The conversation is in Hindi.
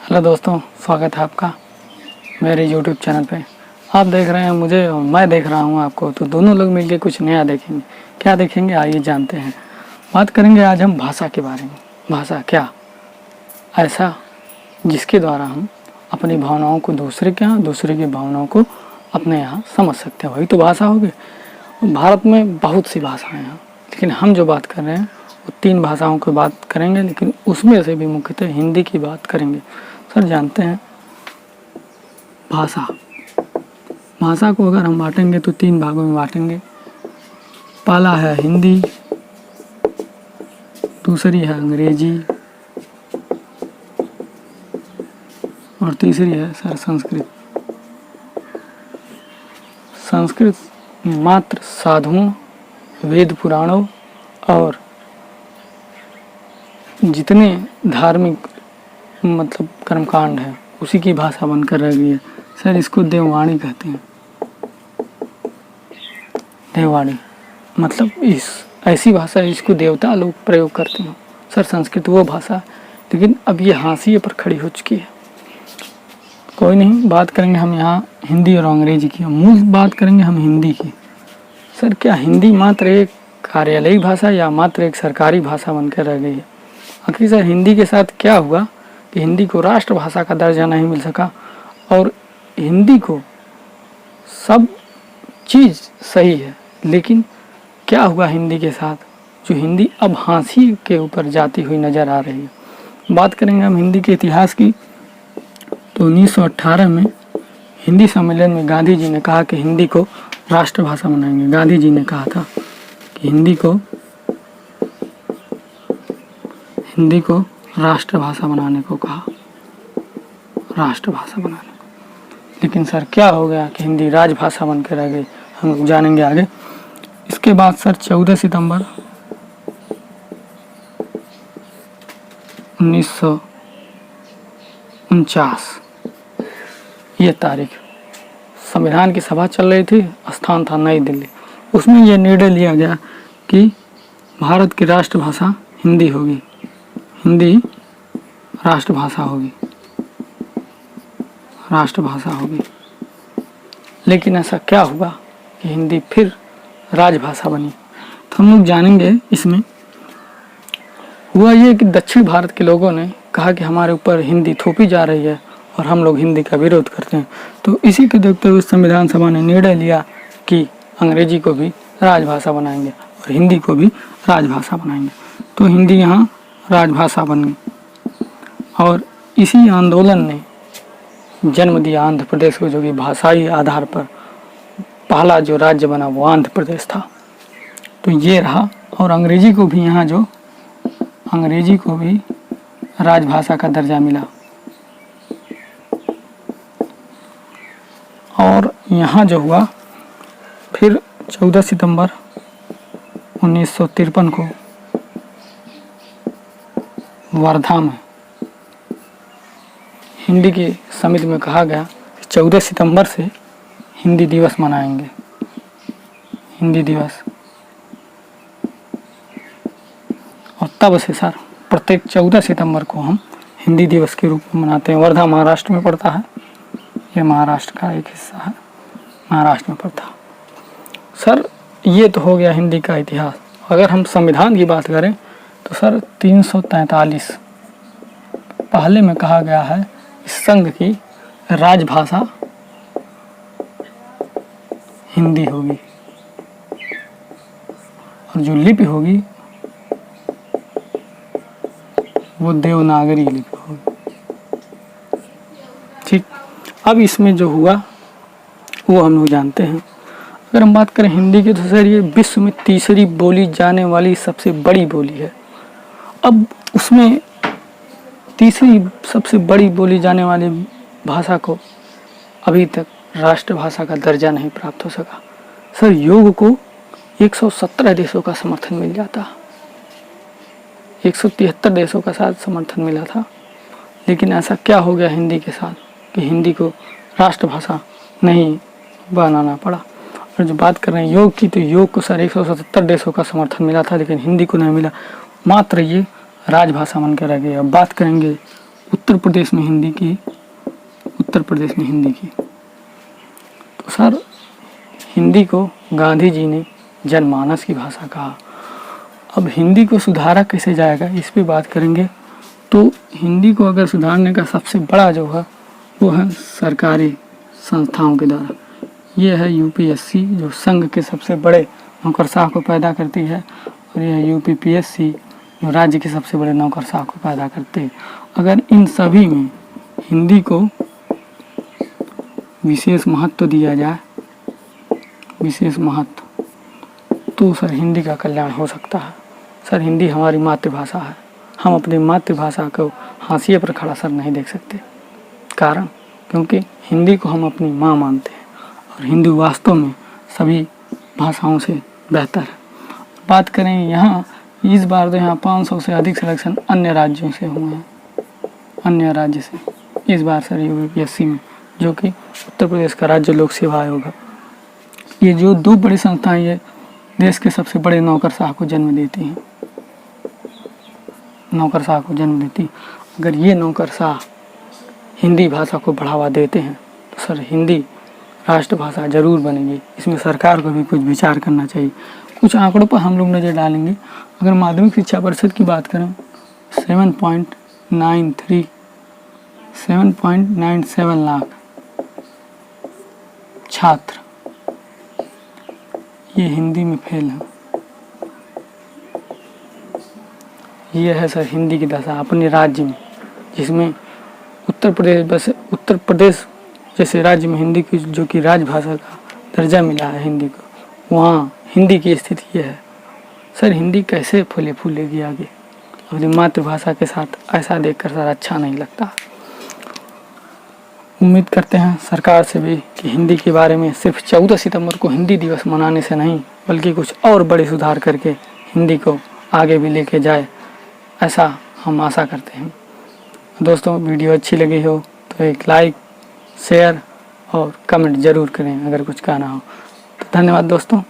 हेलो दोस्तों, स्वागत है आपका मेरे यूट्यूब चैनल पे। आप देख रहे हैं मुझे और मैं देख रहा हूँ आपको, तो दोनों लोग मिलके कुछ नया देखेंगे। क्या देखेंगे आइए जानते हैं। बात करेंगे आज हम भाषा के बारे में। भाषा क्या ऐसा जिसके द्वारा हम अपनी भावनाओं को दूसरे के यहाँ, दूसरे की भावनाओं को अपने यहाँ समझ सकते हैं, वही तो भाषा होगी। भारत में बहुत सी भाषाएँ हैं, लेकिन हम जो बात कर रहे हैं वो 3 भाषाओं की बात करेंगे, लेकिन उसमें से भी मुख्यतः हिंदी की बात करेंगे। सर जानते हैं भाषा को अगर हम बांटेंगे तो 3 भागों में बांटेंगे। पहला है हिंदी, दूसरी है अंग्रेजी और तीसरी है सर संस्कृत। संस्कृत में मात्र साधुओं, वेद पुराणों और जितने धार्मिक मतलब कर्मकांड है उसी की भाषा बनकर रह गई है। सर इसको देववाणी कहते हैं। देववाणी मतलब इस ऐसी भाषा जिसको देवता लोग प्रयोग करते हैं। सर संस्कृत वो भाषा, लेकिन अब ये हाशिए पर खड़ी हो चुकी है। कोई नहीं, बात करेंगे हम यहाँ हिंदी और अंग्रेजी की। मूल बात करेंगे हम हिंदी की। सर क्या हिंदी मात्र एक कार्यालयी भाषा या मात्र एक सरकारी भाषा बनकर रह गई है? आखिर सर हिंदी के साथ क्या हुआ कि हिंदी को राष्ट्रभाषा का दर्जा नहीं मिल सका? और हिंदी को सब चीज़ सही है, लेकिन क्या हुआ हिंदी के साथ जो हिंदी अब हाशिए के ऊपर जाती हुई नज़र आ रही है? बात करेंगे हम हिंदी के इतिहास की। तो 1918 में हिंदी सम्मेलन में गांधी जी ने कहा कि हिंदी को राष्ट्रभाषा बनाएंगे। गांधी जी ने कहा था कि हिंदी को राष्ट्रभाषा बनाने को कहा, राष्ट्रभाषा बनाने को। लेकिन सर क्या हो गया कि हिंदी राजभाषा बनकर रह गई, हम लोग जानेंगे आगे। इसके बाद सर 14 सितंबर 1949 ये तारीख संविधान की सभा चल रही थी, स्थान था नई दिल्ली। उसमें यह निर्णय लिया गया कि भारत की राष्ट्रभाषा हिंदी होगी, हिंदी राष्ट्रभाषा होगी। लेकिन ऐसा क्या हुआ कि हिंदी फिर राजभाषा बनी? तो हम लोग जानेंगे। इसमें हुआ ये कि दक्षिण भारत के लोगों ने कहा कि हमारे ऊपर हिंदी थोपी जा रही है और हम लोग हिंदी का विरोध करते हैं। तो इसी के देखते हुए संविधान सभा ने निर्णय लिया कि अंग्रेजी को भी राजभाषा बनाएंगे और हिंदी को भी राजभाषा बनाएंगे। तो हिंदी यहाँ राजभाषा बन गई और इसी आंदोलन ने जन्म दिया आंध्र प्रदेश को, जो कि भाषाई आधार पर पहला जो राज्य बना वो आंध्र प्रदेश था। तो ये रहा। और अंग्रेजी को भी राजभाषा का दर्जा मिला। और यहाँ जो हुआ फिर 14 सितंबर 1953 को वर्धा में हिंदी की समिति में कहा गया कि 14 सितंबर से हिंदी दिवस मनाएंगे। हिंदी दिवस। और तब से सर प्रत्येक 14 सितंबर को हम हिंदी दिवस के रूप में मनाते हैं। वर्धा महाराष्ट्र में पड़ता है, ये महाराष्ट्र का एक हिस्सा है, महाराष्ट्र में पड़ता है। सर ये तो हो गया हिंदी का इतिहास। अगर हम संविधान की बात करें तो सर 343 पहले में कहा गया है इस संघ की राजभाषा हिंदी होगी और जो लिपि होगी वो देवनागरी लिपि होगी। ठीक, अब इसमें जो हुआ वो हम लोग जानते हैं। अगर हम बात करें हिंदी की तो सर ये विश्व में तीसरी बोली जाने वाली सबसे बड़ी बोली है। अब उसमें तीसरी सबसे बड़ी बोली जाने वाली भाषा को अभी तक राष्ट्रभाषा का दर्जा नहीं प्राप्त हो सका। सर योग को 117 देशों का समर्थन मिल जाता, 173 देशों का साथ समर्थन मिला था। लेकिन ऐसा क्या हो गया हिंदी के साथ कि हिंदी को राष्ट्रभाषा नहीं बनाना पड़ा? और जो बात कर रहे हैं योग की, तो योग को सर 177 देशों का समर्थन मिला था, लेकिन हिंदी को नहीं मिला। मात्र ये राजभाषा बनकर रह गई। अब बात करेंगे उत्तर प्रदेश में हिंदी की, उत्तर प्रदेश में हिंदी की। तो सर हिंदी को गांधी जी ने जनमानस की भाषा कहा। अब हिंदी को सुधारा कैसे जाएगा इस पे बात करेंगे। तो हिंदी को अगर सुधारने का सबसे बड़ा जो है वो है सरकारी संस्थाओं के द्वारा। ये है यूपीएससी जो संघ के सबसे बड़े नौकरशाह को पैदा करती है, और यह यूपीपीएससी जो राज्य के सबसे बड़े नौकरशाह को पैदा करते हैं। अगर इन सभी में हिंदी को विशेष महत्व दिया जाए, विशेष महत्व, तो सर हिंदी का कल्याण हो सकता है। सर हिंदी हमारी मातृभाषा है, हम अपनी मातृभाषा को हाशिए पर खड़ा सर नहीं देख सकते। कारण क्योंकि हिंदी को हम अपनी माँ मानते हैं और हिंदी वास्तव में सभी भाषाओं से बेहतर है। बात करें यहाँ इस बार तो यहाँ 500 से अधिक सिलेक्शन अन्य राज्यों से हुए हैं, अन्य राज्य से इस बार सर यूपीएससी में, जो कि उत्तर प्रदेश का राज्य लोक सेवा आयोग है। ये जो दो बड़ी संस्थाएं ये देश के सबसे बड़े नौकरशाह को जन्म देती हैं, नौकरशाह को जन्म देती। अगर ये नौकरशाह हिंदी भाषा को बढ़ावा देते हैं तो सर हिंदी राष्ट्रभाषा जरूर बनेगी। इसमें सरकार को भी कुछ विचार करना चाहिए। कुछ आंकड़ों पर हम लोग नज़र डालेंगे। अगर माध्यमिक शिक्षा परिषद की बात करें 7.97 लाख छात्र ये हिंदी में फेल हैं। ये है सर हिंदी की दशा अपने राज्य में, जिसमें उत्तर प्रदेश जैसे राज्य में हिंदी की जो कि राजभाषा का दर्जा मिला है हिंदी को, वहाँ हिंदी की स्थिति ये है। सर हिंदी कैसे फूलेगी आगे अपनी मातृभाषा के साथ, ऐसा देखकर सर अच्छा नहीं लगता। उम्मीद करते हैं सरकार से भी कि हिंदी के बारे में सिर्फ 14 सितंबर को हिंदी दिवस मनाने से नहीं बल्कि कुछ और बड़े सुधार करके हिंदी को आगे भी लेके जाए, ऐसा हम आशा करते हैं। दोस्तों वीडियो अच्छी लगी हो तो एक लाइक, शेयर और कमेंट ज़रूर करें अगर कुछ कहना हो तो। धन्यवाद दोस्तों।